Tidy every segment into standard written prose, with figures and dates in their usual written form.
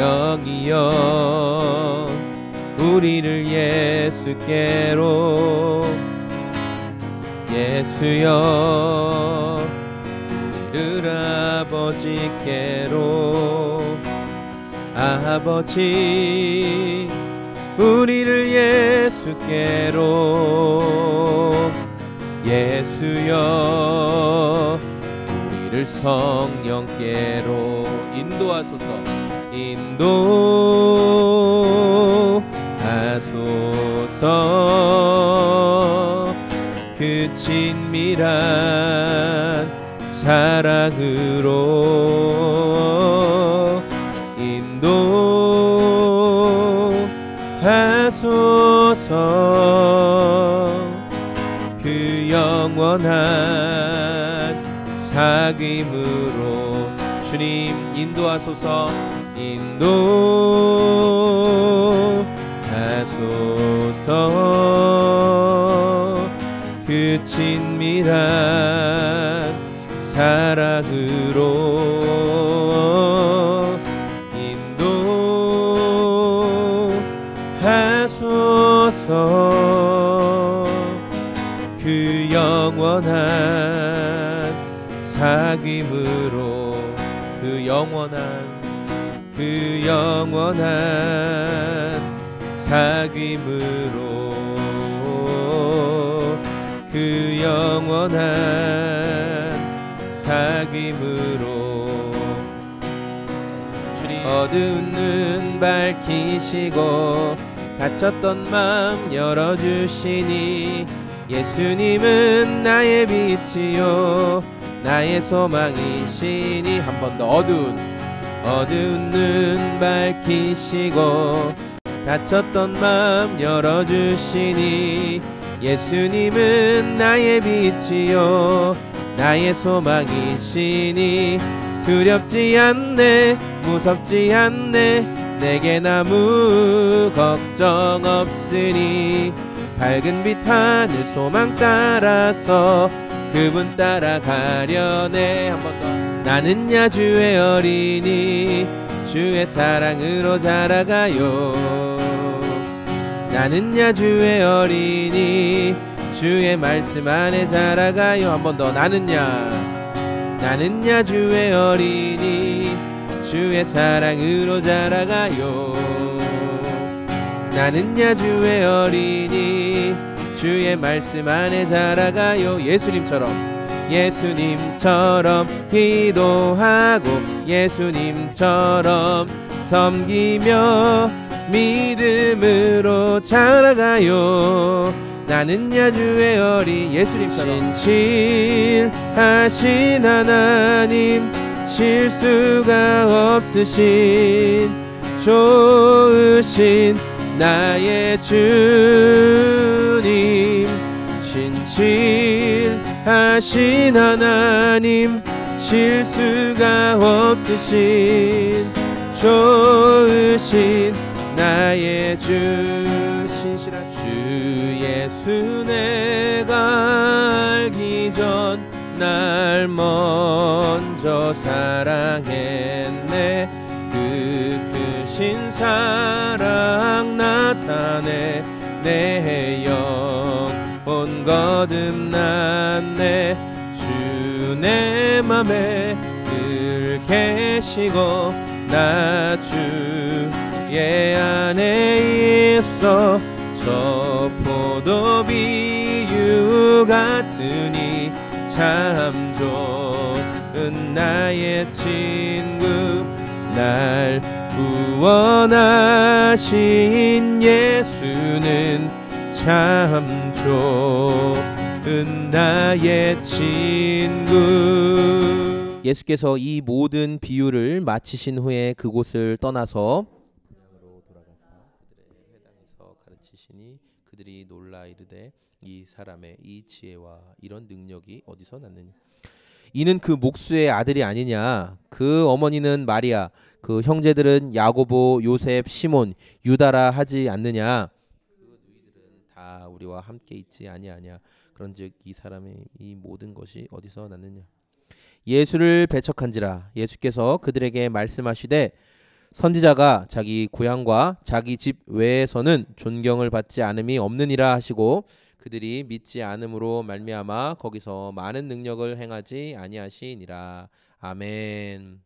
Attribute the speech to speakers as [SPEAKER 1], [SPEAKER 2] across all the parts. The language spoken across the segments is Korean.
[SPEAKER 1] 성령이여 우리를 예수께로 예수여 우리를 아버지께로 아버지 우리를 예수께로 예수여 우리를 성령께로 인도하소서 인도하소서 그 친밀한 사랑으로 인도하소서 그 영원한 사귐으로 주님 인도하소서 인도하소서 그 친밀한 사랑으로 인도하소서 그 영원한 사귐으로 그 영원한 사귐으로 그 영원한 사귐으로 주님 어두운 눈 밝히시고 닫혔던 마음 열어주시니 예수님은 나의 빛이요 나의 소망이시니 한 번 더 어두운 눈 밝히시고 닫혔던 마음 열어주시니 예수님은 나의 빛이요 나의 소망이시니 두렵지 않네 무섭지 않네 내겐 아무 걱정 없으니 밝은 빛 하늘 소망 따라서 그분 따라가려네 한 번 더 나는야 주의 어린이 주의 사랑으로 자라가요 나는야 주의 어린이 주의 말씀 안에 자라가요 한 번 더 나는야 주의 어린이 주의 사랑으로 자라가요 나는야 주의 어린이 주의 말씀 안에 자라가요 예수님처럼 기도하고 예수님처럼 섬기며 믿음으로 자라가요 나는야 주의 어린 예수님처럼 신실하신 하나님 실수가 없으신 좋으신 나의 주님 신실하신 하나님 실수가 없으신 좋으신 나의 주 신실한 주 예수 내가 알기 전 날 먼저 사랑했네 그 크신 사랑 나타내 내 영혼 거듭났네 주 내 맘에 늘 계시고 나 주의 안에 있어 저 포도 비유 같으니 참 좋은 나의 친구 날 구원하신 예수는 참 좋은 나의 친구 예수께서 이 모든 비유를 마치신 후에 그곳을 떠나서 그들의 회당에서 가르치시니 그들이 놀라 이르되 이 사람의 이 지혜와 이런 능력이 어디서 났느냐 이는 그 목수의 아들이 아니냐 그 어머니는 마리아 그 형제들은 야고보 요셉 시몬 유다라 하지 않느냐 그 누이들은 다 우리와 함께 있지 아니하냐 그런즉 이 사람의 이 모든 것이 어디서 났느냐 예수를 배척한지라 예수께서 그들에게 말씀하시되 선지자가 자기 고향과 자기 집 외에서는 존경을 받지 않음이 없느니라 하시고 그들이 믿지 않음으로 말미암아 거기서 많은 능력을 행하지 아니하시니라. 아멘.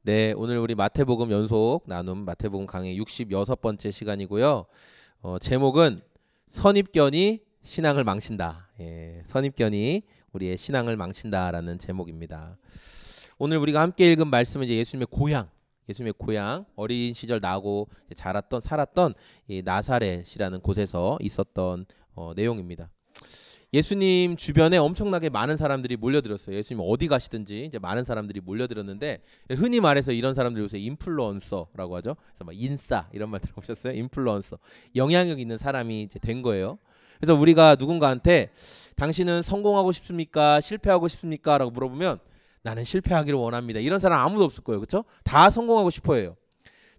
[SPEAKER 1] 네, 오늘 우리 마태복음 연속 나눔 마태복음 강의 66번째 시간이고요. 제목은 선입견이 신앙을 망친다. 예, 선입견이 우리의 신앙을 망친다라는 제목입니다. 오늘 우리가 함께 읽은 말씀은 이제 예수님의 고향, 어린 시절 나고 자랐던 살았던 이 나사렛이라는 곳에서 있었던 내용입니다. 예수님 주변에 엄청나게 많은 사람들이 몰려들었어요. 예수님 어디 가시든지 이제 많은 사람들이 몰려들었는데 흔히 말해서 이런 사람들 요새 인플루언서라고 하죠. 그래서 막 인싸 이런 말 들어보셨어요? 인플루언서, 영향력 있는 사람이 이제 된 거예요. 그래서 우리가 누군가한테 당신은 성공하고 싶습니까? 실패하고 싶습니까? 라고 물어보면 나는 실패하기를 원합니다. 이런 사람 아무도 없을 거예요. 그렇죠? 다 성공하고 싶어해요.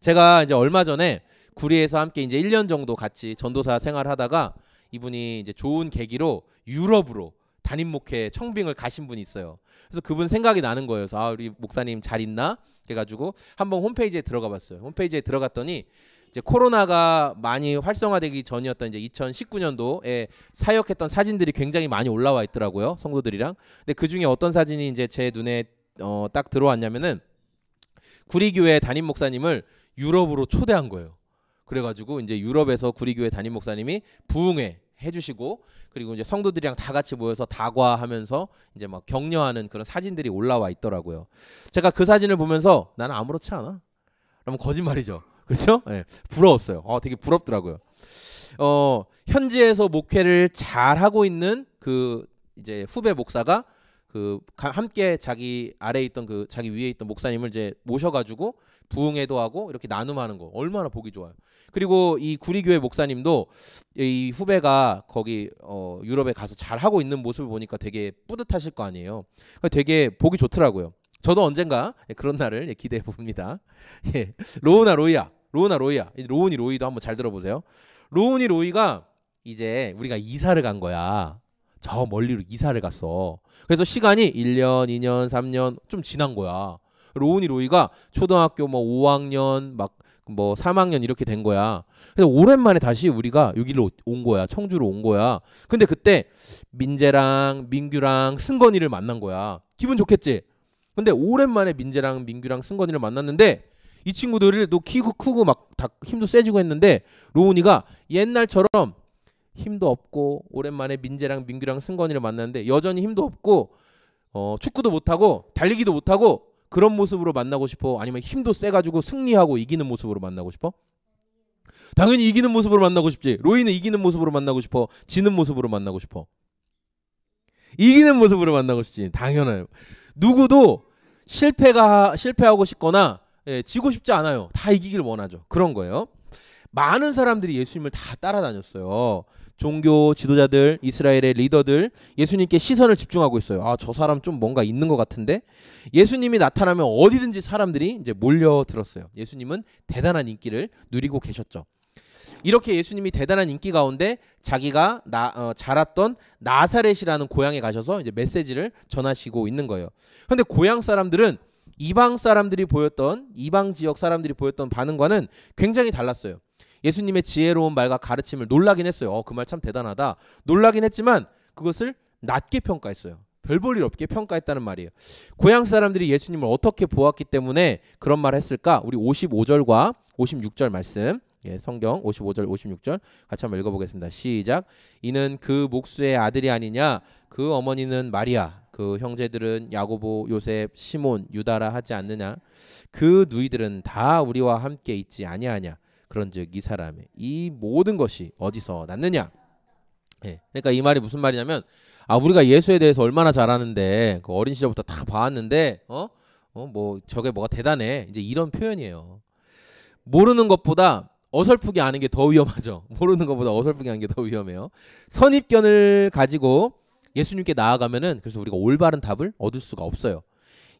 [SPEAKER 1] 제가 이제 얼마 전에 구리에서 함께 이제 1년 정도 같이 전도사 생활하다가 이분이 이제 좋은 계기로 유럽으로 담임 목회 청빙을 가신 분이 있어요. 그래서 그분 생각이 나는 거예요. 그래서 아, 우리 목사님 잘 있나? 해가지고 한번 홈페이지에 들어가 봤어요. 홈페이지에 들어갔더니 이제 코로나가 많이 활성화되기 전이었던 이제 2019년도에 사역했던 사진들이 굉장히 많이 올라와 있더라고요. 성도들이랑. 근데 그 중에 어떤 사진이 이제 제 눈에 딱 들어왔냐면은 구리교회 담임 목사님을 유럽으로 초대한 거예요. 그래가지고 이제 유럽에서 구리교회 담임 목사님이 부흥회 해주시고 그리고 이제 성도들이랑 다 같이 모여서 다과하면서 이제 막 격려하는 그런 사진들이 올라와 있더라고요. 제가 그 사진을 보면서 나는 아무렇지 않아. 그러면 거짓말이죠. 그렇죠? 네, 부러웠어요. 되게 부럽더라고요. 현지에서 목회를 잘 하고 있는 그 이제 후배 목사가 함께 자기 아래에 있던 자기 위에 있던 목사님을 이제 모셔가지고 부흥회도 하고 이렇게 나눔하는 거 얼마나 보기 좋아요. 그리고 이 구리교회 목사님도 이 후배가 거기 유럽에 가서 잘 하고 있는 모습을 보니까 되게 뿌듯하실 거 아니에요. 되게 보기 좋더라고요. 저도 언젠가 그런 날을 기대해 봅니다. 예. 로우나 로이야. 로운이 로이도 한번 잘 들어보세요. 로운이 로이가 이제 우리가 이사를 간 거야. 저 멀리로 이사를 갔어. 그래서 시간이 1년, 2년, 3년 좀 지난 거야. 로운이 로이가 초등학교 뭐 5학년 막 뭐 3학년 이렇게 된 거야. 그래서 오랜만에 다시 우리가 여기로 온 거야. 청주로 온 거야. 근데 그때 민재랑 민규랑 승건이를 만난 거야. 기분 좋겠지? 근데 오랜만에 민재랑 민규랑 승건이를 만났는데 이 친구들도 키고 크고 막 다 힘도 세지고 했는데 로운이가 옛날처럼 힘도 없고 오랜만에 민재랑 민규랑 승건이를 만났는데 여전히 힘도 없고 축구도 못하고 달리기도 못하고 그런 모습으로 만나고 싶어? 아니면 힘도 세가지고 승리하고 이기는 모습으로 만나고 싶어? 당연히 이기는 모습으로 만나고 싶지. 로이는 이기는 모습으로 만나고 싶어? 지는 모습으로 만나고 싶어? 이기는 모습으로 만나고 싶지. 당연해요. 누구도 실패하고 싶거나 지고 싶지 않아요. 다 이기길 원하죠. 그런 거예요. 많은 사람들이 예수님을 다 따라다녔어요. 종교 지도자들, 이스라엘의 리더들 예수님께 시선을 집중하고 있어요. 아, 저 사람 좀 뭔가 있는 것 같은데. 예수님이 나타나면 어디든지 사람들이 이제 몰려들었어요. 예수님은 대단한 인기를 누리고 계셨죠. 이렇게 예수님이 대단한 인기 가운데 자기가 자랐던 나사렛이라는 고향에 가셔서 이제 메시지를 전하시고 있는 거예요. 그런데 고향 사람들은 이방 지역 사람들이 보였던 반응과는 굉장히 달랐어요. 예수님의 지혜로운 말과 가르침을 놀라긴 했어요. 그 말 참 대단하다. 놀라긴 했지만 그것을 낮게 평가했어요. 별 볼 일 없게 평가했다는 말이에요. 고향 사람들이 예수님을 어떻게 보았기 때문에 그런 말을 했을까? 우리 55절과 56절 말씀, 성경 55절 56절 같이 한번 읽어보겠습니다. 시작. 이는 그 목수의 아들이 아니냐? 그 어머니는 마리아, 그 형제들은 야고보, 요셉, 시몬, 유다라 하지 않느냐? 그 누이들은 다 우리와 함께 있지 아니하냐? 그런즉 이 사람의 이 모든 것이 어디서 났느냐? 그러니까 이 말이 무슨 말이냐면 우리가 예수에 대해서 얼마나 잘 아는데 그 어린 시절부터 다 봐왔는데 뭐 저게 뭐가 대단해 이제 이런 표현이에요. 모르는 것보다 어설프게 아는 게 더 위험하죠. 모르는 것보다 어설프게 아는 게 더 위험해요. 선입견을 가지고 예수님께 나아가면은 그래서 우리가 올바른 답을 얻을 수가 없어요.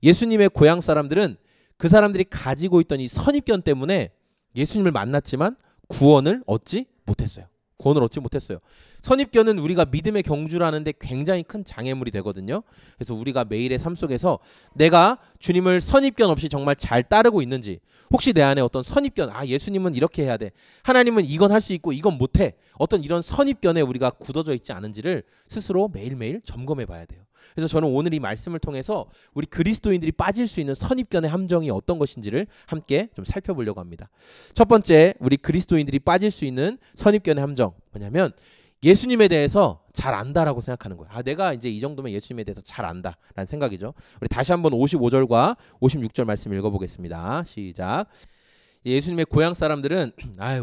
[SPEAKER 1] 예수님의 고향 사람들은 그 사람들이 가지고 있던 이 선입견 때문에 예수님을 만났지만 구원을 얻지 못했어요. 구원을 얻지 못했어요. 선입견은 우리가 믿음의 경주를 하는데 굉장히 큰 장애물이 되거든요. 그래서 우리가 매일의 삶 속에서 내가 주님을 선입견 없이 정말 잘 따르고 있는지, 혹시 내 안에 어떤 선입견, 예수님은 이렇게 해야 돼, 하나님은 이건 할 수 있고 이건 못해, 어떤 이런 선입견에 우리가 굳어져 있지 않은지를 스스로 매일매일 점검해 봐야 돼요. 그래서 저는 오늘 이 말씀을 통해서 우리 그리스도인들이 빠질 수 있는 선입견의 함정이 어떤 것인지를 함께 좀 살펴보려고 합니다. 첫 번째, 우리 그리스도인들이 빠질 수 있는 선입견의 함정 뭐냐면, 예수님에 대해서 잘 안다라고 생각하는 거예요. 내가 이제 이 정도면 예수님에 대해서 잘 안다라는 생각이죠. 우리 다시 한번 55절과 56절 말씀 읽어보겠습니다. 시작. 예수님의 고향 사람들은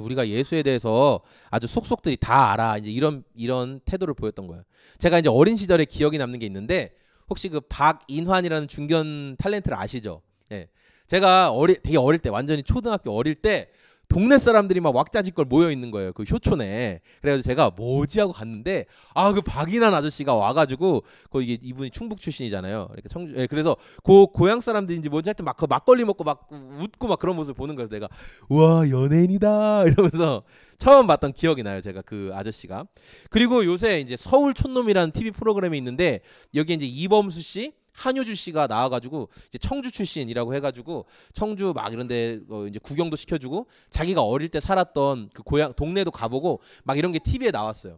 [SPEAKER 1] 우리가 예수에 대해서 아주 속속들이 다 알아, 이제 이런 태도를 보였던 거예요. 제가 이제 어린 시절에 기억이 남는 게 있는데, 혹시 그 박인환이라는 중견 탤런트를 아시죠? 예. 제가 되게 어릴 때, 완전히 초등학교 어릴 때 동네 사람들이 막 왁자지껄 모여 있는 거예요. 그 효촌에. 그래가지고 제가 뭐지 하고 갔는데, 그 박인환 아저씨가 와가지고, 이분이 충북 출신이잖아요. 그러니까 청주, 그래서 고향 사람들인지 뭔지 하여튼 막 그 막걸리 먹고 막 웃고 막 그런 모습을 보는 거예요. 내가 와, 연예인이다 이러면서 처음 봤던 기억이 나요. 제가 그 아저씨가. 그리고 요새 이제 서울 촌놈이라는 TV 프로그램이 있는데, 여기 이제 이범수 씨, 한효주 씨가 나와가지고 이제 청주 출신이라고 해가지고 청주 막 이런데 이제 구경도 시켜주고, 자기가 어릴 때 살았던 그 고향 동네도 가보고 막 이런 게 TV에 나왔어요.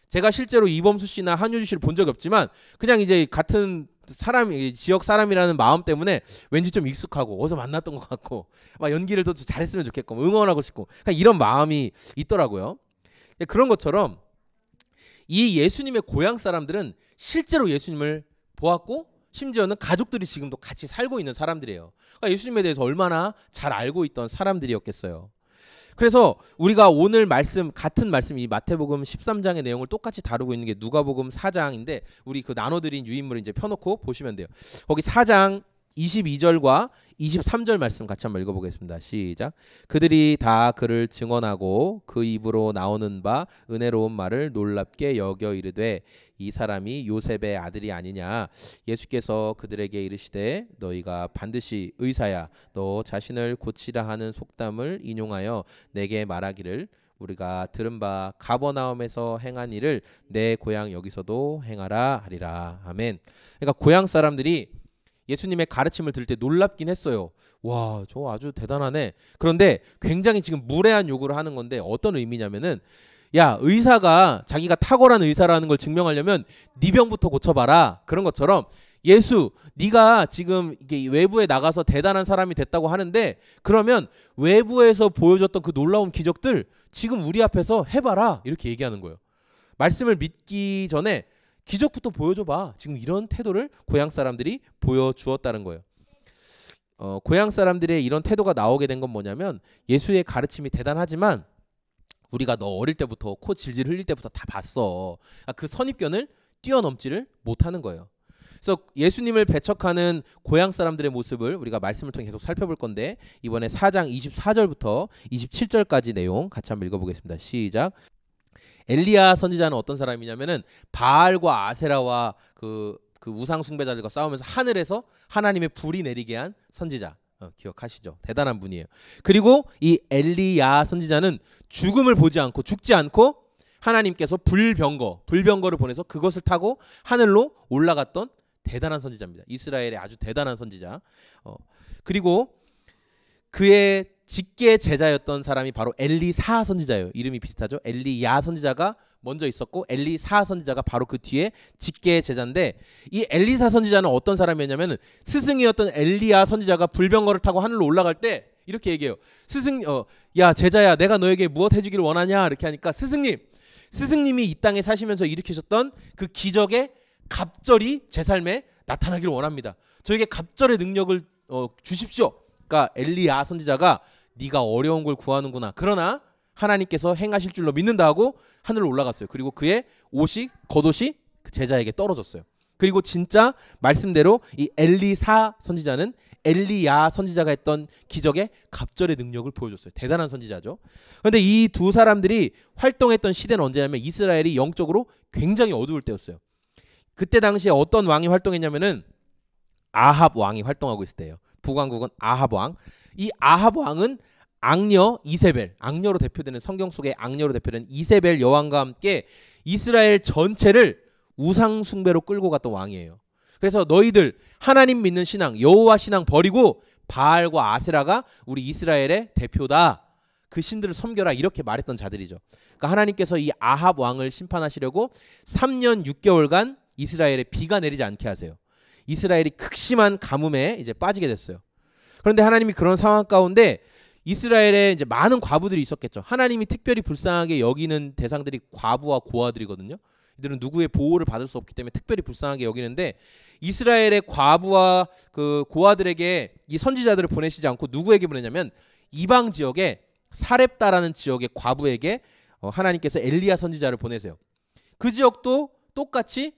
[SPEAKER 1] 제가 실제로 이범수 씨나 한효주 씨를 본 적이 없지만, 그냥 이제 같은 사람, 지역 사람이라는 마음 때문에 왠지 좀 익숙하고 어디서 만났던 것 같고, 막 연기를 더 잘했으면 좋겠고 응원하고 싶고, 그냥 이런 마음이 있더라고요. 그런 것처럼 이 예수님의 고향 사람들은 실제로 예수님을 보았고, 심지어는 가족들이 지금도 같이 살고 있는 사람들이에요. 그러니까 예수님에 대해서 얼마나 잘 알고 있던 사람들이었겠어요. 그래서 우리가 오늘 같은 말씀, 이 마태복음 13장의 내용을 똑같이 다루고 있는 게 누가복음 4장인데, 우리 그 나눠드린 유인물을 이제 펴놓고 보시면 돼요. 거기 4장 22절과 23절 말씀 같이 한번 읽어보겠습니다. 시작. 그들이 다 그를 증언하고 그 입으로 나오는 바 은혜로운 말을 놀랍게 여겨 이르되, 이 사람이 요셉의 아들이 아니냐. 예수께서 그들에게 이르시되, 너희가 반드시 의사야 너 자신을 고치라 하는 속담을 인용하여 내게 말하기를, 우리가 들은 바 가버나움에서 행한 일을 내 고향 여기서도 행하라 하리라. 아멘. 그러니까 고향 사람들이 예수님의 가르침을 들을 때 놀랍긴 했어요. 와, 저 아주 대단하네. 그런데 굉장히 지금 무례한 요구를 하는 건데, 어떤 의미냐면은, 야, 의사가 자기가 탁월한 의사라는 걸 증명하려면 네 병부터 고쳐봐라. 그런 것처럼 예수, 네가 지금 이게 외부에 나가서 대단한 사람이 됐다고 하는데, 그러면 외부에서 보여줬던 그 놀라운 기적들 지금 우리 앞에서 해봐라. 이렇게 얘기하는 거예요. 말씀을 믿기 전에 기적부터 보여줘봐. 지금 이런 태도를 고향 사람들이 보여주었다는 거예요. 고향 사람들의 이런 태도가 나오게 된 건 뭐냐면, 예수의 가르침이 대단하지만 우리가 너 어릴 때부터 코 질질 흘릴 때부터 다 봤어. 그 선입견을 뛰어넘지를 못하는 거예요. 그래서 예수님을 배척하는 고향 사람들의 모습을 우리가 말씀을 통해 계속 살펴볼 건데, 이번에 4장 24절부터 27절까지 내용 같이 한번 읽어보겠습니다. 시작. 엘리야 선지자는 어떤 사람이냐면은 바알과 아세라와 그 우상 숭배자들과 싸우면서 하늘에서 하나님의 불이 내리게 한 선지자. 기억하시죠? 대단한 분이에요. 그리고 이 엘리야 선지자는 죽음을 보지 않고, 죽지 않고 하나님께서 불병거를 보내서 그것을 타고 하늘로 올라갔던 대단한 선지자입니다. 이스라엘의 아주 대단한 선지자. 그리고 그의 직계 제자였던 사람이 바로 엘리사 선지자예요. 이름이 비슷하죠. 엘리야 선지자가 먼저 있었고, 엘리사 선지자가 바로 그 뒤에 직계 제자인데, 이 엘리사 선지자는 어떤 사람이었냐면, 스승이었던 엘리야 선지자가 불병거를 타고 하늘로 올라갈 때 이렇게 얘기해요. 야 제자야, 내가 너에게 무엇 해주기를 원하냐. 이렇게 하니까, 스승님이 이 땅에 사시면서 일으키셨던 그 기적의 갑절이 제 삶에 나타나기를 원합니다. 저에게 갑절의 능력을 주십시오. 그러니까 엘리야 선지자가 네가 어려운 걸 구하는구나, 그러나 하나님께서 행하실 줄로 믿는다 하고 하늘로 올라갔어요. 그리고 그의 겉옷이 그 제자에게 떨어졌어요. 그리고 진짜 말씀대로 이 엘리사 선지자는 엘리야 선지자가 했던 기적의 갑절의 능력을 보여줬어요. 대단한 선지자죠. 그런데 이 두 사람들이 활동했던 시대는 언제냐면, 이스라엘이 영적으로 굉장히 어두울 때였어요. 그때 당시에 어떤 왕이 활동했냐면은 아합 왕이 활동하고 있을 때예요. 북왕국은 아합 왕. 이 아합 왕은 악녀 이세벨, 악녀로 대표되는 성경 속의 악녀로 대표되는 이세벨 여왕과 함께 이스라엘 전체를 우상 숭배로 끌고 갔던 왕이에요. 그래서 너희들 하나님 믿는 신앙, 여호와 신앙 버리고 바알과 아세라가 우리 이스라엘의 대표다. 그 신들을 섬겨라 이렇게 말했던 자들이죠. 그러니까 하나님께서 이 아합 왕을 심판하시려고 3년 6개월간 이스라엘에 비가 내리지 않게 하세요. 이스라엘이 극심한 가뭄에 이제 빠지게 됐어요. 그런데 하나님이 그런 상황 가운데 이스라엘에 이제 많은 과부들이 있었겠죠. 하나님이 특별히 불쌍하게 여기는 대상들이 과부와 고아들이거든요. 이들은 누구의 보호를 받을 수 없기 때문에 특별히 불쌍하게 여기는데 이스라엘의 과부와 그 고아들에게 이 선지자들을 보내시지 않고 누구에게 보내냐면 이방 지역에 사렙다라는 지역의 과부에게 하나님께서 엘리야 선지자를 보내세요. 그 지역도 똑같이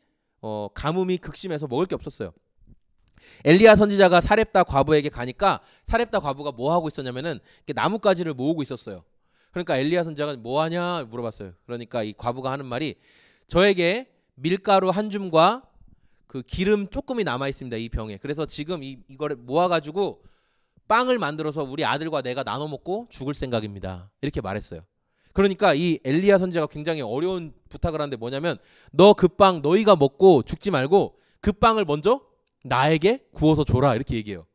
[SPEAKER 1] 가뭄이 극심해서 먹을 게 없었어요. 엘리야 선지자가 사렙다 과부에게 가니까 사렙다 과부가 뭐 하고 있었냐면은 나뭇가지를 모으고 있었어요. 그러니까 엘리야 선지자가 뭐 하냐 물어봤어요. 그러니까 이 과부가 하는 말이 저에게 밀가루 한 줌과 그 기름 조금이 남아 있습니다. 이 병에. 그래서 지금 이거를 모아가지고 빵을 만들어서 우리 아들과 내가 나눠 먹고 죽을 생각입니다. 이렇게 말했어요. 그러니까 이 엘리야 선지자가 굉장히 어려운 부탁을 하는데 뭐냐면 너 그 빵 너희가 먹고 죽지 말고 그 빵을 먼저 나에게 구워서 줘라 이렇게 얘기해요.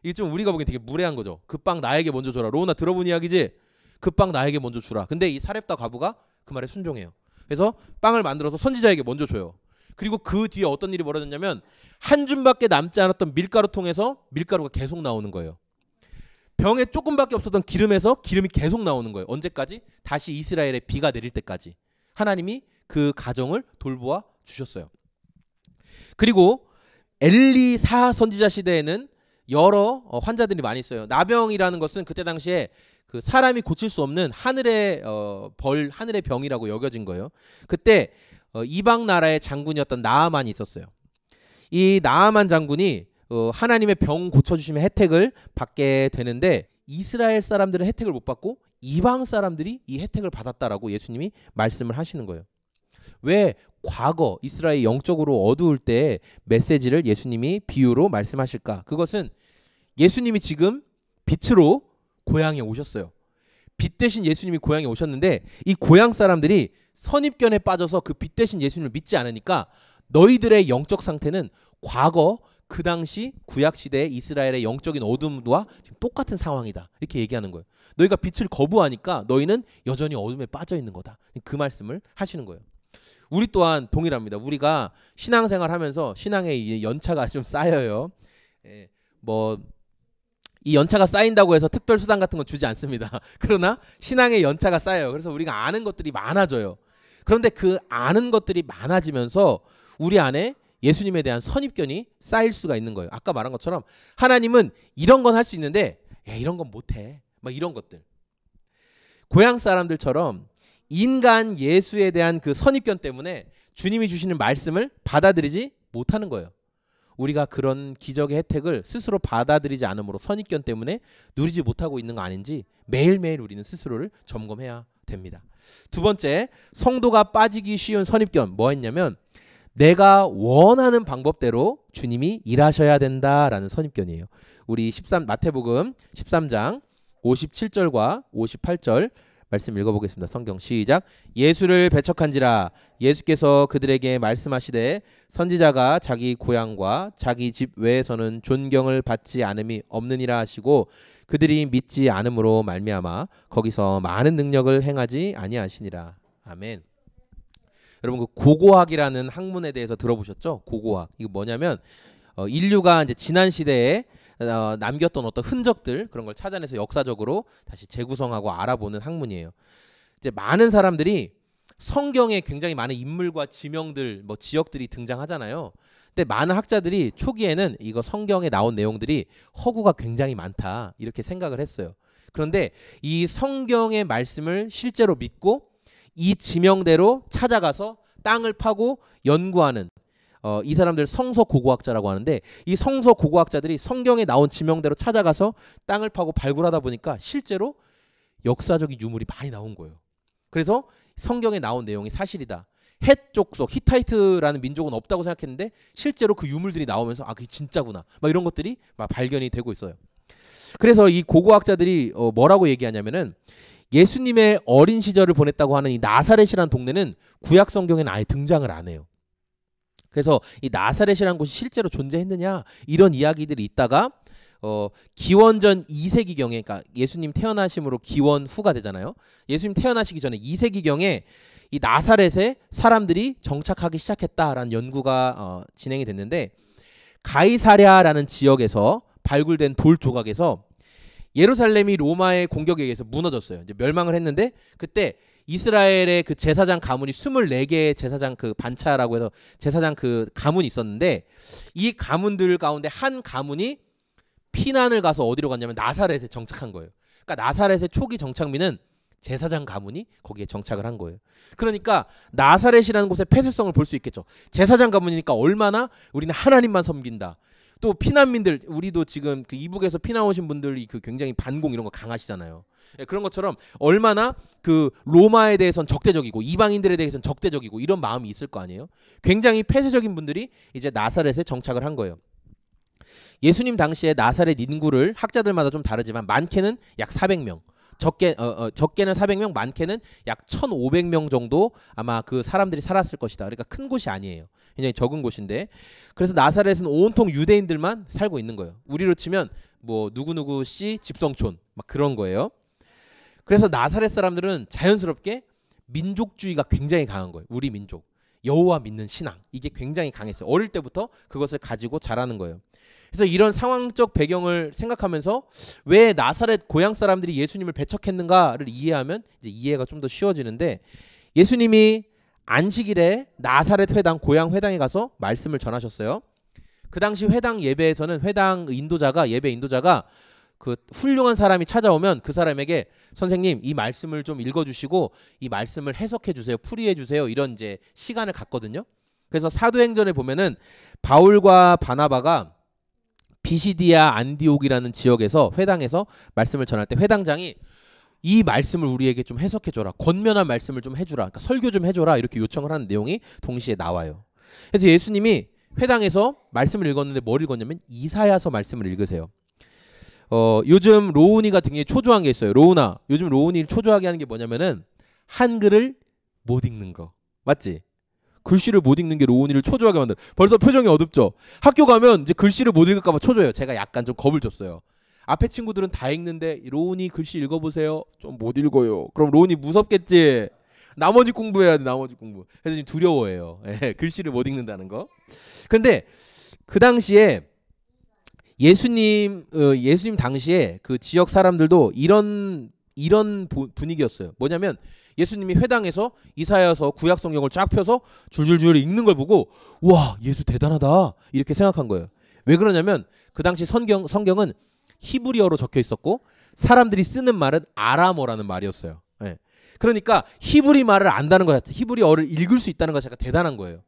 [SPEAKER 1] 이게 좀 우리가 보기엔 되게 무례한 거죠. 그 빵 나에게 먼저 줘라. 로우나 들어본 이야기지? 그 빵 나에게 먼저 주라. 근데 이 사렙다 과부가 그 말에 순종해요. 그래서 빵을 만들어서 선지자에게 먼저 줘요. 그리고 그 뒤에 어떤 일이 벌어졌냐면 한 줌밖에 남지 않았던 밀가루통에서 밀가루가 계속 나오는 거예요. 병에 조금밖에 없었던 기름에서 기름이 계속 나오는 거예요. 언제까지? 다시 이스라엘에 비가 내릴 때까지. 하나님이 그 가정을 돌보아 주셨어요. 그리고 엘리사 선지자 시대에는 여러 환자들이 많이 있어요. 나병이라는 것은 그때 당시에 그 사람이 고칠 수 없는 하늘의 하늘의 병이라고 여겨진 거예요. 그때 이방 나라의 장군이었던 나아만이 있었어요. 이 나아만 장군이 하나님의 병 고쳐주심의 혜택을 받게 되는데 이스라엘 사람들은 혜택을 못 받고 이방 사람들이 이 혜택을 받았다라고 예수님이 말씀을 하시는 거예요. 왜 과거 이스라엘이 영적으로 어두울 때 메시지를 예수님이 비유로 말씀하실까? 그것은 예수님이 지금 빛으로 고향에 오셨어요. 빛 대신 예수님이 고향에 오셨는데 이 고향 사람들이 선입견에 빠져서 그 빛 대신 예수님을 믿지 않으니까 너희들의 영적 상태는 과거 그 당시 구약시대의 이스라엘의 영적인 어둠과 지금 똑같은 상황이다. 이렇게 얘기하는 거예요. 너희가 빛을 거부하니까 너희는 여전히 어둠에 빠져 있는 거다. 그 말씀을 하시는 거예요. 우리 또한 동일합니다. 우리가 신앙생활 하면서 신앙의 연차가 좀 쌓여요. 이 연차가 쌓인다고 해서 특별 수당 같은 건 주지 않습니다. 그러나 신앙의 연차가 쌓여요. 그래서 우리가 아는 것들이 많아져요. 그런데 그 아는 것들이 많아지면서 우리 안에 예수님에 대한 선입견이 쌓일 수가 있는 거예요. 아까 말한 것처럼 하나님은 이런 건 할 수 있는데 이런 건 못해. 막 이런 것들. 고향 사람들처럼 인간 예수에 대한 그 선입견 때문에 주님이 주시는 말씀을 받아들이지 못하는 거예요. 우리가 그런 기적의 혜택을 스스로 받아들이지 않으므로 선입견 때문에 누리지 못하고 있는 거 아닌지 매일매일 우리는 스스로를 점검해야 됩니다. 두 번째, 성도가 빠지기 쉬운 선입견 뭐 했냐면 내가 원하는 방법대로 주님이 일하셔야 된다라는 선입견이에요. 우리 마태복음 13장 57절과 58절 말씀 읽어보겠습니다. 성경 시작. 예수를 배척한지라 예수께서 그들에게 말씀하시되 선지자가 자기 고향과 자기 집 외에서는 존경을 받지 않음이 없느니라 하시고 그들이 믿지 않음으로 말미암아 거기서 많은 능력을 행하지 아니하시니라. 아멘. 여러분 그 고고학이라는 학문에 대해서 들어보셨죠? 고고학. 이거 뭐냐면 인류가 이제 지난 시대에 남겼던 어떤 흔적들 그런 걸 찾아내서 역사적으로 다시 재구성하고 알아보는 학문이에요. 이제 많은 사람들이 성경에 굉장히 많은 인물과 지명들, 지역들이 등장하잖아요. 근데 많은 학자들이 초기에는 이거 성경에 나온 내용들이 허구가 굉장히 많다 이렇게 생각을 했어요. 그런데 이 성경의 말씀을 실제로 믿고 이 지명대로 찾아가서 땅을 파고 연구하는 이 사람들 성서 고고학자라고 하는데 이 성서 고고학자들이 성경에 나온 지명대로 찾아가서 땅을 파고 발굴하다 보니까 실제로 역사적인 유물이 많이 나온 거예요. 그래서 성경에 나온 내용이 사실이다. 헷 족속 히타이트라는 민족은 없다고 생각했는데 실제로 그 유물들이 나오면서 그게 진짜구나. 막 이런 것들이 막 발견이 되고 있어요. 그래서 이 고고학자들이 뭐라고 얘기하냐면은 예수님의 어린 시절을 보냈다고 하는 이 나사렛이라는 동네는 구약 성경에는 아예 등장을 안 해요. 그래서 이 나사렛이라는 곳이 실제로 존재했느냐 이런 이야기들이 있다가 기원전 2세기경에, 그러니까 예수님 태어나심으로 기원 후가 되잖아요. 예수님 태어나시기 전에 2세기경에 이 나사렛에 사람들이 정착하기 시작했다라는 연구가 진행이 됐는데, 가이사랴라는 지역에서 발굴된 돌 조각에서 예루살렘이 로마의 공격에 의해서 무너졌어요. 이제 멸망을 했는데, 그때 이스라엘의 그 제사장 가문이 24개의 제사장 그 반차라고 해서 제사장 그 가문이 있었는데, 이 가문들 가운데 한 가문이 피난을 가서 어디로 갔냐면 나사렛에 정착한 거예요. 그러니까 나사렛의 초기 정착민은 제사장 가문이 거기에 정착을 한 거예요. 그러니까 나사렛이라는 곳의 폐쇄성을 볼 수 있겠죠. 제사장 가문이니까 얼마나 우리는 하나님만 섬긴다. 또 피난민들, 우리도 지금 그 이북에서 피난 오신 분들이 그 굉장히 반공 이런 거 강하시잖아요. 그런 것처럼 얼마나 그 로마에 대해서는 적대적이고 이방인들에 대해서는 적대적이고 이런 마음이 있을 거 아니에요. 굉장히 폐쇄적인 분들이 이제 나사렛에 정착을 한 거예요. 예수님 당시에 나사렛 인구를 학자들마다 좀 다르지만 많게는 약 400명, 적게는 400명, 많게는 약 1,500명 정도 아마 그 사람들이 살았을 것이다. 그러니까 큰 곳이 아니에요. 굉장히 적은 곳인데, 그래서 나사렛은 온통 유대인들만 살고 있는 거예요. 우리로 치면 뭐 누구누구 씨 집성촌 막 그런 거예요. 그래서 나사렛 사람들은 자연스럽게 민족주의가 굉장히 강한 거예요. 우리 민족, 여호와 믿는 신앙, 이게 굉장히 강했어요. 어릴 때부터 그것을 가지고 자라는 거예요. 그래서 이런 상황적 배경을 생각하면서 왜 나사렛 고향 사람들이 예수님을 배척했는가를 이해하면 이제 이해가 좀 더 쉬워지는데, 예수님이 안식일에 나사렛 회당, 고향 회당에 가서 말씀을 전하셨어요. 그 당시 회당 예배에서는 회당 인도자가, 예배 인도자가 그 훌륭한 사람이 찾아오면 그 사람에게 선생님 이 말씀을 좀 읽어주시고 이 말씀을 해석해 주세요, 풀이해 주세요, 이런 이제 시간을 갖거든요. 그래서 사도행전에 보면은 바울과 바나바가 비시디아 안디옥이라는 지역에서 회당에서 말씀을 전할 때 회당장이 이 말씀을 우리에게 좀 해석해줘라, 권면한 말씀을 좀 해주라, 그러니까 설교 좀 해줘라, 이렇게 요청을 하는 내용이 동시에 나와요. 그래서 예수님이 회당에서 말씀을 읽었는데 뭘 읽었냐면 이사야서 말씀을 읽으세요. 요즘 로운이가 굉장히 초조한 게 있어요. 로운아, 요즘 로운이를 초조하게 하는 게 뭐냐면은 한글을 못 읽는 거. 맞지? 글씨를 못 읽는 게 로운이를 초조하게 만들어. 벌써 표정이 어둡죠? 학교 가면 이제 글씨를 못 읽을까 봐 초조해요. 제가 약간 좀 겁을 줬어요. 앞에 친구들은 다 읽는데 로운이 글씨 읽어보세요. 좀 못 읽어요. 그럼 로운이 무섭겠지? 나머지 공부해야 돼, 나머지 공부. 그래서 지금 두려워해요. 글씨를 못 읽는다는 거. 근데 그 당시에 예수님 당시에 그 지역 사람들도 이런 분위기였어요. 뭐냐면 예수님이 회당에서 이사야서 구약 성경을 쫙 펴서 줄줄줄 읽는 걸 보고 와, 예수 대단하다 이렇게 생각한 거예요. 왜 그러냐면 그 당시 성경은 히브리어로 적혀 있었고 사람들이 쓰는 말은 아람어라는 말이었어요. 그러니까 히브리 말을 안다는 것 자체, 히브리어를 읽을 수 있다는 것 자체가 대단한 거예요.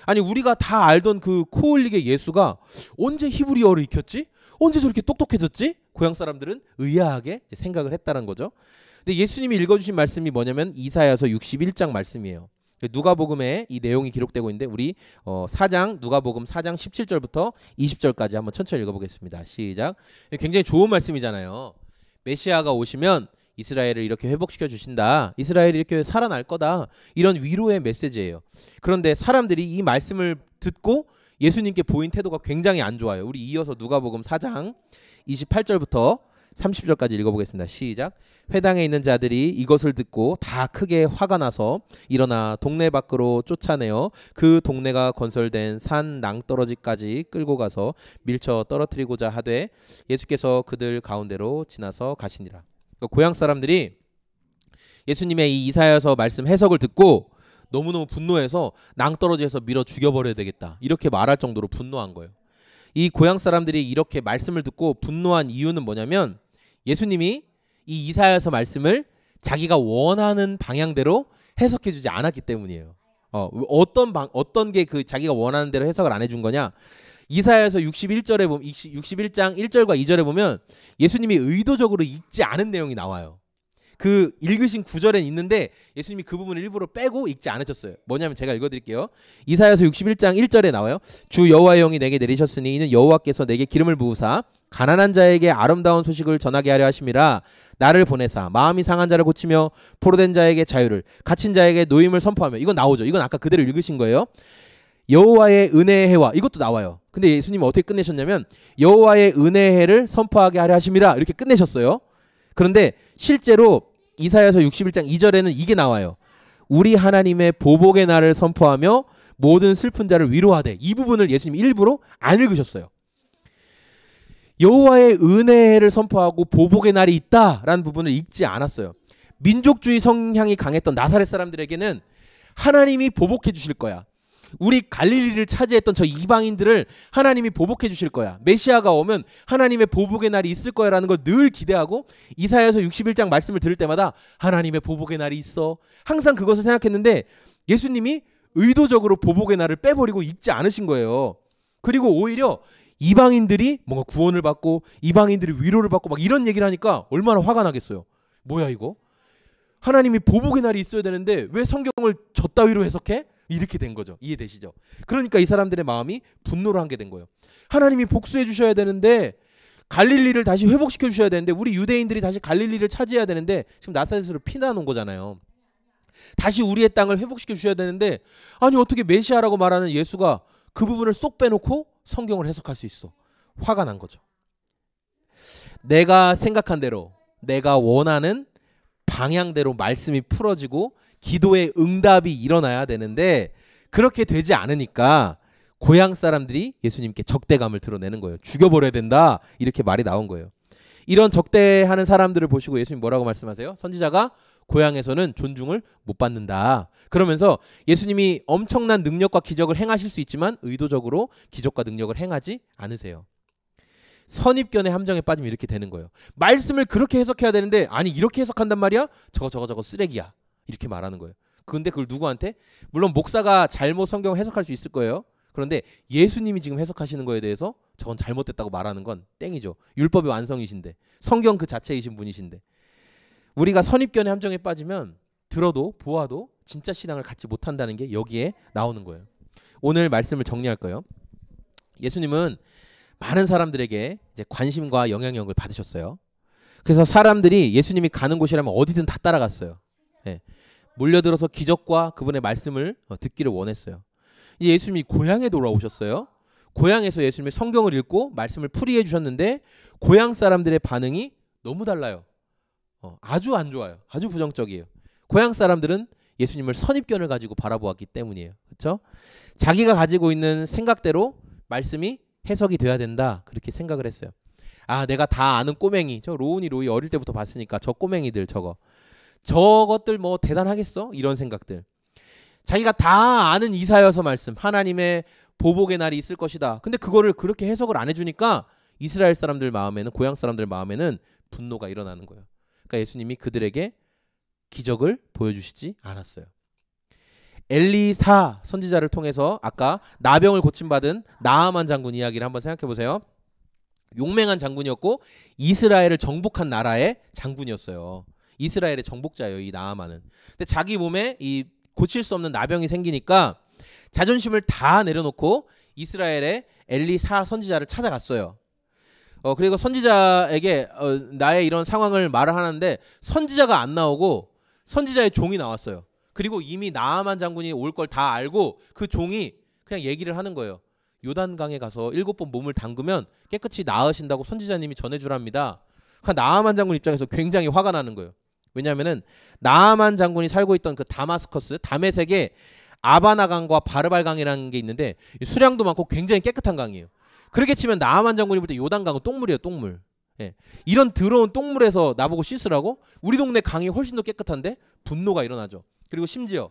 [SPEAKER 1] 아니 우리가 다 알던 그 코올릭의 예수가 언제 히브리어를 익혔지? 언제 저렇게 똑똑해졌지? 고향 사람들은 의아하게 생각을 했다는 거죠. 근데 예수님이 읽어주신 말씀이 뭐냐면 이사야서 61장 말씀이에요. 누가복음에 이 내용이 기록되고 있는데 우리 누가복음 4장 17절부터 20절까지 한번 천천히 읽어보겠습니다. 시작. 굉장히 좋은 말씀이잖아요. 메시아가 오시면 이스라엘을 이렇게 회복시켜 주신다, 이스라엘이 이렇게 살아날 거다, 이런 위로의 메시지예요. 그런데 사람들이 이 말씀을 듣고 예수님께 보인 태도가 굉장히 안 좋아요. 우리 이어서 누가복음 4장 28절부터 30절까지 읽어보겠습니다. 시작. 회당에 있는 자들이 이것을 듣고 다 크게 화가 나서 일어나 동네 밖으로 쫓아내어 그 동네가 건설된 산 낭떠러지까지 끌고 가서 밀쳐 떨어뜨리고자 하되 예수께서 그들 가운데로 지나서 가시니라. 그러니까 고향 사람들이 예수님의 이 이사야서 말씀 해석을 듣고 너무너무 분노해서 낭떠러지에서 밀어 죽여버려야 되겠다, 이렇게 말할 정도로 분노한 거예요. 이 고향 사람들이 이렇게 말씀을 듣고 분노한 이유는 뭐냐면 예수님이 이 이사야서 말씀을 자기가 원하는 방향대로 해석해주지 않았기 때문이에요. 어떤 게 그 자기가 원하는 대로 해석을 안 해준 거냐? 이사야서 61절에 보면 61장 1절과 2절에 보면 예수님이 의도적으로 읽지 않은 내용이 나와요. 그 읽으신 구절엔 있는데 예수님이 그 부분을 일부러 빼고 읽지 않으셨어요. 뭐냐면 제가 읽어드릴게요. 이사야서 61장 1절에 나와요. 주 여호와의 영이 내게 내리셨으니 이는 여호와께서 내게 기름을 부으사 가난한 자에게 아름다운 소식을 전하게 하려 하심이라. 나를 보내사 마음이 상한 자를 고치며 포로된 자에게 자유를, 갇힌 자에게 노임을 선포하며. 이건 나오죠. 이건 아까 그대로 읽으신 거예요. 여호와의 은혜의 해와, 이것도 나와요. 근데 예수님은 어떻게 끝내셨냐면 여호와의 은혜의 해를 선포하게 하려 하심이라 이렇게 끝내셨어요. 그런데 실제로 이사야서 61장 2절에는 이게 나와요. 우리 하나님의 보복의 날을 선포하며 모든 슬픈 자를 위로하되. 이 부분을 예수님이 일부러 안 읽으셨어요. 여호와의 은혜를 선포하고 보복의 날이 있다라는 부분을 읽지 않았어요. 민족주의 성향이 강했던 나사렛 사람들에게는 하나님이 보복해 주실 거야. 우리 갈릴리를 차지했던 저 이방인들을 하나님이 보복해 주실 거야. 메시아가 오면 하나님의 보복의 날이 있을 거야라는 걸 늘 기대하고 이사야서 61장 말씀을 들을 때마다 하나님의 보복의 날이 있어. 항상 그것을 생각했는데 예수님이 의도적으로 보복의 날을 빼버리고 읽지 않으신 거예요. 그리고 오히려 이방인들이 뭔가 구원을 받고 이방인들이 위로를 받고 막 이런 얘기를 하니까 얼마나 화가 나겠어요. 뭐야 이거? 하나님이 보복의 날이 있어야 되는데 왜 성경을 저따위로 해석해? 이렇게 된 거죠. 이해되시죠? 그러니까 이 사람들의 마음이 분노를 하게 된 거예요. 하나님이 복수해 주셔야 되는데, 갈릴리를 다시 회복시켜 주셔야 되는데, 우리 유대인들이 다시 갈릴리를 차지해야 되는데 지금 나사렛으로 피난온 거잖아요. 다시 우리의 땅을 회복시켜 주셔야 되는데, 아니 어떻게 메시아라고 말하는 예수가 그 부분을 쏙 빼놓고 성경을 해석할 수 있어. 화가 난 거죠. 내가 생각한 대로, 내가 원하는 방향대로 말씀이 풀어지고 기도의 응답이 일어나야 되는데 그렇게 되지 않으니까 고향 사람들이 예수님께 적대감을 드러내는 거예요. 죽여버려야 된다, 이렇게 말이 나온 거예요. 이런 적대하는 사람들을 보시고 예수님 뭐라고 말씀하세요? 선지자가 고향에서는 존중을 못 받는다. 그러면서 예수님이 엄청난 능력과 기적을 행하실 수 있지만 의도적으로 기적과 능력을 행하지 않으세요. 선입견의 함정에 빠지면 이렇게 되는 거예요. 말씀을 그렇게 해석해야 되는데 아니 이렇게 해석한단 말이야? 저거 쓰레기야, 이렇게 말하는 거예요. 근데 그걸 누구한테? 물론 목사가 잘못 성경을 해석할 수 있을 거예요. 그런데 예수님이 지금 해석하시는 거에 대해서 저건 잘못됐다고 말하는 건 땡이죠. 율법의 완성이신데, 성경 그 자체이신 분이신데. 우리가 선입견의 함정에 빠지면 들어도 보아도 진짜 신앙을 갖지 못한다는 게 여기에 나오는 거예요. 오늘 말씀을 정리할 거예요. 예수님은 많은 사람들에게 이제 관심과 영향력을 받으셨어요. 그래서 사람들이 예수님이 가는 곳이라면 어디든 다 따라갔어요. 예. 몰려들어서 기적과 그분의 말씀을 듣기를 원했어요. 이제 예수님이 고향에 돌아오셨어요. 고향에서 예수님이 성경을 읽고 말씀을 풀이해 주셨는데 고향 사람들의 반응이 너무 달라요. 아주 안 좋아요. 아주 부정적이에요. 고향 사람들은 예수님을 선입견을 가지고 바라보았기 때문이에요. 그렇죠? 자기가 가지고 있는 생각대로 말씀이 해석이 돼야 된다, 그렇게 생각을 했어요. 아, 내가 다 아는 꼬맹이, 저 로이 어릴 때부터 봤으니까 저 꼬맹이들 저것들 뭐 대단하겠어? 이런 생각들. 자기가 다 아는 이사야서 말씀, 하나님의 보복의 날이 있을 것이다. 근데 그거를 그렇게 해석을 안 해주니까 이스라엘 사람들 마음에는, 고향 사람들 마음에는 분노가 일어나는 거예요. 그러니까 예수님이 그들에게 기적을 보여주시지 않았어요. 엘리사 선지자를 통해서 아까 나병을 고침받은 나아만 장군 이야기를 한번 생각해 보세요. 용맹한 장군이었고 이스라엘을 정복한 나라의 장군이었어요. 이스라엘의 정복자예요, 이 나아만은. 근데 자기 몸에 이 고칠 수 없는 나병이 생기니까 자존심을 다 내려놓고 이스라엘의 엘리사 선지자를 찾아갔어요. 그리고 선지자에게 나의 이런 상황을 말을 하는데 선지자가 안 나오고 선지자의 종이 나왔어요. 그리고 이미 나아만 장군이 올 걸 다 알고 그 종이 그냥 얘기를 하는 거예요. 요단강에 가서 7번 몸을 담그면 깨끗이 나으신다고 선지자님이 전해주랍니다. 그러니까 나아만 장군 입장에서 굉장히 화가 나는 거예요. 왜냐하면은 나아만 장군이 살고 있던 그 다마스커스, 다메섹에 아바나강과 바르발강이라는 게 있는데 수량도 많고 굉장히 깨끗한 강이에요. 그렇게 치면 나아만 장군이 볼 때 요단강은 똥물이에요, 똥물. 예. 이런 더러운 똥물에서 나보고 씻으라고? 우리 동네 강이 훨씬 더 깨끗한데? 분노가 일어나죠. 그리고 심지어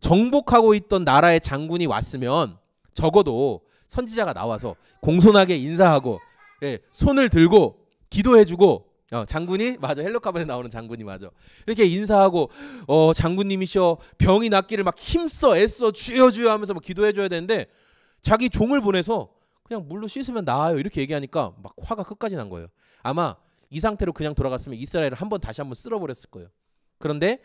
[SPEAKER 1] 정복하고 있던 나라의 장군이 왔으면 적어도 선지자가 나와서 공손하게 인사하고, 예, 손을 들고 기도해주고, 장군이 맞아, 헬로카반에 나오는 장군이 맞아, 이렇게 인사하고 장군님이셔, 병이 낫기를 막 힘써 애써 주여 주여 하면서 막 기도해줘야 되는데 자기 종을 보내서 그냥 물로 씻으면 나아요 이렇게 얘기하니까 막 화가 끝까지 난 거예요. 아마 이 상태로 그냥 돌아갔으면 이스라엘을 다시 한번 쓸어버렸을 거예요. 그런데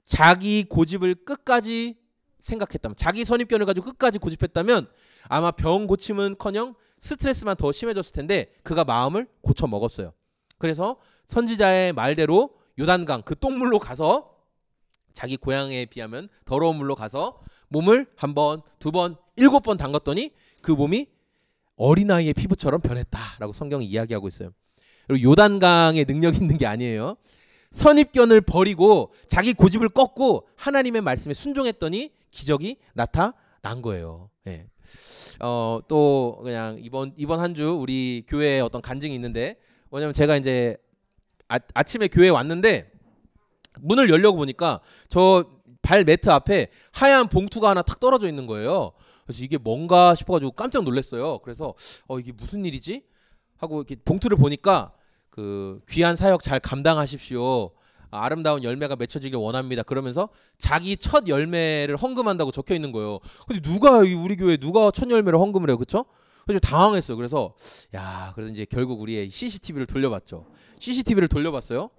[SPEAKER 1] 자기 고집을 끝까지 생각했다면, 자기 선입견을 가지고 끝까지 고집했다면 아마 병 고침은커녕 스트레스만 더 심해졌을 텐데 그가 마음을 고쳐 먹었어요. 그래서 선지자의 말대로 요단강 그 똥물로 가서, 자기 고향에 비하면 더러운 물로 가서 몸을 한 번, 두 번, 7번 담갔더니 그 몸이 어린아이의 피부처럼 변했다라고 성경이 이야기하고 있어요. 그리고 요단강에 능력이 있는 게 아니에요. 선입견을 버리고 자기 고집을 꺾고 하나님의 말씀에 순종했더니 기적이 나타난 거예요. 예. 또 그냥 이번 한 주 우리 교회에 어떤 간증이 있는데, 왜냐면 제가 이제 아침에 교회에 왔는데 문을 열려고 보니까 저 발 매트 앞에 하얀 봉투가 하나 탁 떨어져 있는 거예요. 그래서 이게 뭔가 싶어가지고 깜짝 놀랐어요. 그래서 이게 무슨 일이지? 하고 이렇게 봉투를 보니까 그 귀한 사역 잘 감당하십시오. 아름다운 열매가 맺혀지길 원합니다. 그러면서 자기 첫 열매를 헌금한다고 적혀 있는 거예요. 근데 우리 교회 누가 첫 열매를 헌금을 해요, 그렇죠? 그래서 당황했어요. 그래서 이제 결국 우리의 CCTV를 돌려봤죠. CCTV를 돌려봤어요.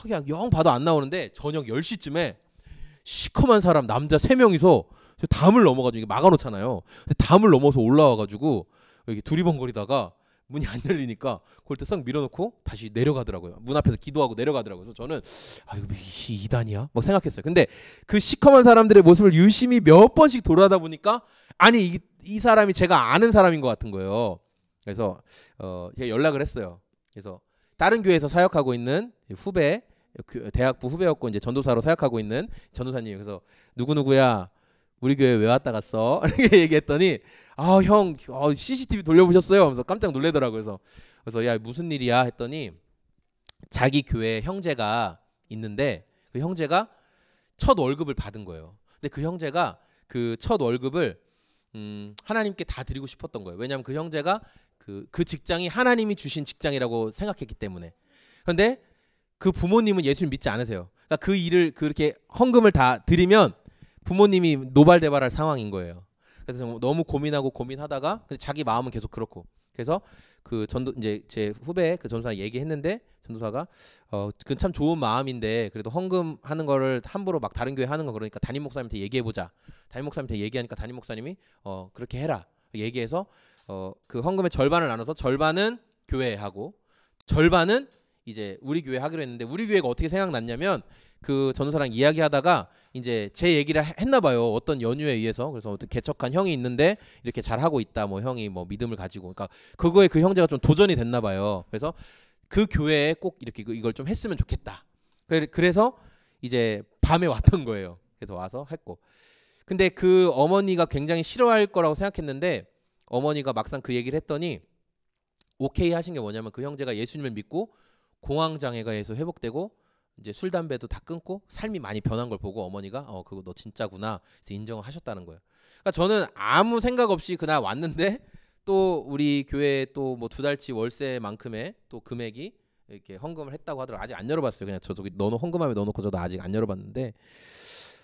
[SPEAKER 1] 그냥 영 봐도 안 나오는데 저녁 10시쯤에 시커먼 사람 남자 3명이서 담을 넘어가지고, 이게 막아놓잖아요. 담을 넘어서 올라와가지고 이렇게 두리번거리다가 문이 안 열리니까 그걸 또 싹 밀어놓고 다시 내려가더라고요. 문 앞에서 기도하고 내려가더라고요. 그래서 저는 이거 이단이야? 막 생각했어요. 근데 그 시커먼 사람들의 모습을 유심히 몇 번씩 돌아다 보니까 아니 이 사람이 제가 아는 사람인 것 같은 거예요. 그래서 제가 연락을 했어요. 그래서 다른 교회에서 사역하고 있는 후배, 대학부 후배였고 이제 전도사로 사역하고 있는 전도사님. 그래서 누구누구야, 우리 교회 왜 왔다 갔어? 이렇게 얘기했더니 형 CCTV 돌려보셨어요? 하면서 깜짝 놀래더라고요. 그래서 야 무슨 일이야 했더니 자기 교회 형제가 있는데 그 형제가 첫 월급을 받은 거예요. 근데 그 형제가 그 첫 월급을 하나님께 다 드리고 싶었던 거예요. 왜냐하면 그 형제가 그 직장이 하나님이 주신 직장이라고 생각했기 때문에. 그런데 그 부모님은 예수를 믿지 않으세요. 그러니까 그 일을 그렇게 헌금을 다 드리면 부모님이 노발대발할 상황인 거예요. 그래서 너무 고민하다가 근데 자기 마음은 계속 그렇고, 그래서 그 이제 제 후배 그 전도사 얘기했는데 전도사가 그건 참 좋은 마음인데 그래도 헌금하는 거를 함부로 막 다른 교회 하는 거 그러니까 담임 목사님한테 얘기해 보자. 담임 목사님한테 얘기하니까 담임 목사님이 그렇게 해라 얘기해서 그 헌금의 절반을 나눠서 절반은 교회에 하고 절반은 이제 우리 교회 하기로 했는데, 우리 교회가 어떻게 생각났냐면 그 전도사랑 이야기하다가 이제 제 얘기를 했나 봐요. 어떤 연유에 의해서. 그래서 어떤 개척한 형이 있는데 이렇게 잘 하고 있다. 뭐 형이 뭐 믿음을 가지고. 그러니까 그거에 그 형제가 좀 도전이 됐나 봐요. 그래서 그 교회에 꼭 이렇게 이걸 좀 했으면 좋겠다. 그래서 이제 밤에 왔던 거예요. 그래서 와서 했고. 근데 그 어머니가 굉장히 싫어할 거라고 생각했는데 어머니가 막상 그 얘기를 했더니 오케이 하신 게 뭐냐면 그 형제가 예수님을 믿고 공황장애가 해서 회복되고 이제 술 담배도 다 끊고 삶이 많이 변한 걸 보고 어머니가 그거 너 진짜구나 그래서 인정을 하셨다는 거예요. 그러니까 저는 아무 생각 없이 그날 왔는데 또 우리 교회에 또 뭐 2달치 월세만큼의 또 금액이 이렇게 헌금을 했다고 하더라고요. 아직 안 열어봤어요. 그냥 저기 헌금함에 넣어놓고 저도 아직 안 열어봤는데,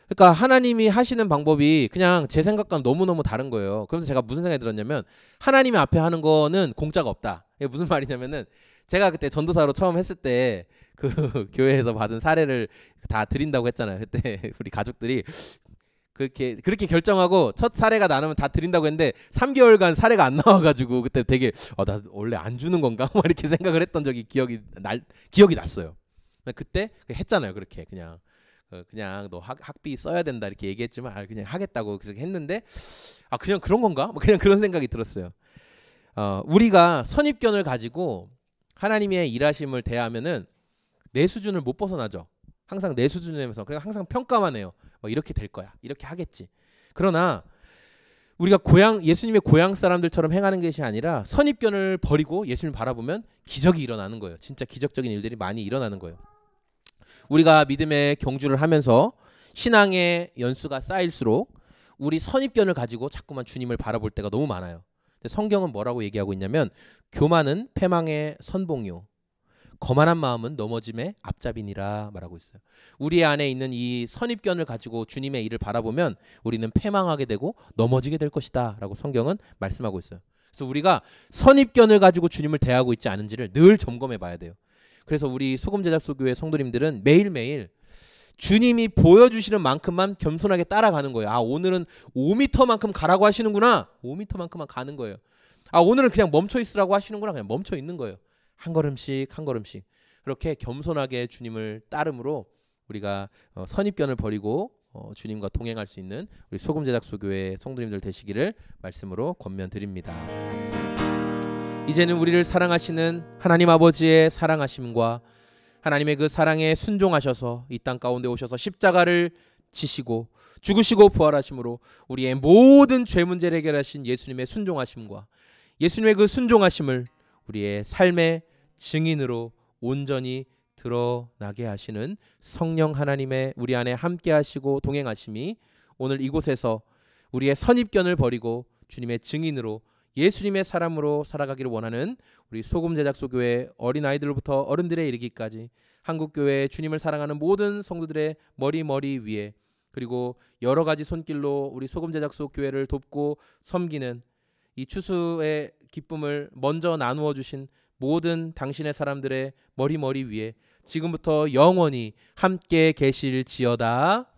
[SPEAKER 1] 그러니까 하나님이 하시는 방법이 그냥 제 생각과는 너무너무 다른 거예요. 그래서 제가 무슨 생각이 들었냐면 하나님 앞에 하는 거는 공짜가 없다. 이게 무슨 말이냐면은 제가 그때 전도사로 처음 했을 때 그 교회에서 받은 사례를 다 드린다고 했잖아요. 그때 우리 가족들이 그렇게 결정하고 첫 사례가 나누면 다 드린다고 했는데 3개월간 사례가 안 나와가지고 그때 되게 나 원래 안 주는 건가? 막 이렇게 생각을 했던 적이 기억이 났어요. 그때 했잖아요. 그렇게 그냥 너 학비 써야 된다 이렇게 얘기했지만 그냥 하겠다고 그렇게 했는데 그냥 그런 건가? 뭐 그냥 그런 생각이 들었어요. 우리가 선입견을 가지고 하나님의 일하심을 대하면은 내 수준을 못 벗어나죠. 항상 내 수준에서 그러니까 항상 평가만 해요. 이렇게 될 거야. 이렇게 하겠지. 그러나 우리가 예수님의 고향 사람들처럼 행하는 것이 아니라 선입견을 버리고 예수님을 바라보면 기적이 일어나는 거예요. 진짜 기적적인 일들이 많이 일어나는 거예요. 우리가 믿음의 경주를 하면서 신앙의 연수가 쌓일수록 우리 선입견을 가지고 자꾸만 주님을 바라볼 때가 너무 많아요. 근데 성경은 뭐라고 얘기하고 있냐면 교만은 패망의 선봉요, 거만한 마음은 넘어짐의 앞잡이니라 말하고 있어요. 우리 안에 있는 이 선입견을 가지고 주님의 일을 바라보면 우리는 패망하게 되고 넘어지게 될 것이다 라고 성경은 말씀하고 있어요. 그래서 우리가 선입견을 가지고 주님을 대하고 있지 않은지를 늘 점검해 봐야 돼요. 그래서 우리 소금제작소교회 성도님들은 매일매일 주님이 보여주시는 만큼만 겸손하게 따라가는 거예요. 아, 오늘은 5m만큼 가라고 하시는구나. 5m만큼만 가는 거예요. 아, 오늘은 그냥 멈춰 있으라고 하시는구나. 그냥 멈춰 있는 거예요. 한 걸음씩 한 걸음씩. 그렇게 겸손하게 주님을 따름으로 우리가 선입견을 버리고 주님과 동행할 수 있는 우리 소금제작소교회 성도님들 되시기를 말씀으로 권면드립니다. 이제는 우리를 사랑하시는 하나님 아버지의 사랑하심과 하나님의 그 사랑에 순종하셔서 이 땅 가운데 오셔서 십자가를 지시고 죽으시고 부활하심으로 우리의 모든 죄 문제를 해결하신 예수님의 순종하심과 예수님의 그 순종하심을 우리의 삶의 증인으로 온전히 드러나게 하시는 성령 하나님의 우리 안에 함께 하시고 동행하심이 오늘 이곳에서 우리의 선입견을 버리고 주님의 증인으로 예수님의 사람으로 살아가기를 원하는 우리 소금제작소교회 어린아이들부터 어른들에 이르기까지 한국교회 주님을 사랑하는 모든 성도들의 머리 위에 그리고 여러 가지 손길로 우리 소금제작소교회를 돕고 섬기는 이 추수의 기쁨을 먼저 나누어 주신 모든 당신의 사람들의 머리 위에 지금부터 영원히 함께 계실지어다.